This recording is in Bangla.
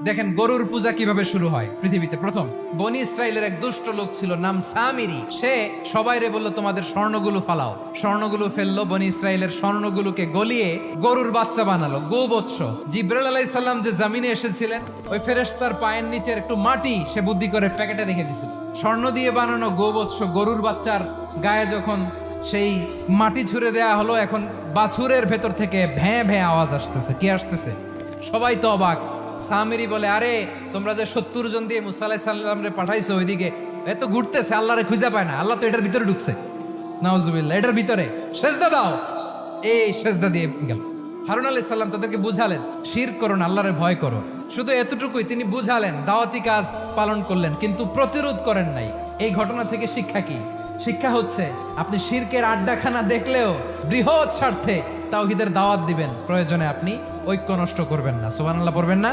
দেখেন গরুর পূজা কিভাবে শুরু হয় পৃথিবীতে প্রথম। বনি ইসরায়েলের এক দুষ্ট লোক ছিল, নাম সামিরি। সে সবাইরে বলল তোমাদের স্বর্ণগুলো ফালাও। স্বর্ণগুলো ফেললো, বনি ইসরায়েলের স্বর্ণগুলোকে গলিয়ে গরুর বাচ্চা বানালো, গোবৎস। জিব্রাইল আলাইহিস সালাম যে জমিনে এসেছিলেন, ওই ফেরেশতার পায়ের নিচের একটু মাটি সে বুদ্ধি করে প্যাকেটে রেখে দিছিল। স্বর্ণ দিয়ে বানানো গোবৎস গরুর বাচ্চার গায়ে যখন সেই মাটি ছুঁড়ে দেয়া হলো, এখন বাছুরের ভেতর থেকে ভ্যাঁ ভ্যাঁ আওয়াজ আসতেছে। কি আসতেছে? সবাই তো অবাক। সামিরি বলে, আরে তোমরা যে 70 জন দিয়ে মুসা আলাইহিস সালাম রে পাঠাইছো ওইদিকে, এত ঘুরতেছে, আল্লাহরে খুঁজে পায় না, আল্লাহ তো এটার ভিতরে ঢুকছে। নাউজুবিল্লাহ, এটার ভিতরে সেজদা দাও। এই সেজদা দিয়ে গেল। হারুন আলাইহিস সালাম তাদেরকে বুঝালেন, শিরক করো না, আল্লাহরে ভয় করো। শুধু এতটুকুই তিনি বুঝালেন, দাওয়াতি কাজ পালন করলেন, কিন্তু প্রতিরোধ করেন নাই। এই ঘটনা থেকে শিক্ষা কি? শিক্ষা হচ্ছে, আপনি শিরকের আড্ডাখানা দেখলেও বৃহৎ স্বার্থে তাওহীদের দাওয়াত দিবেন, প্রয়োজনে আপনি ঐক্য নষ্ট করবেন না। সুবহানাল্লাহ পড়বেন না?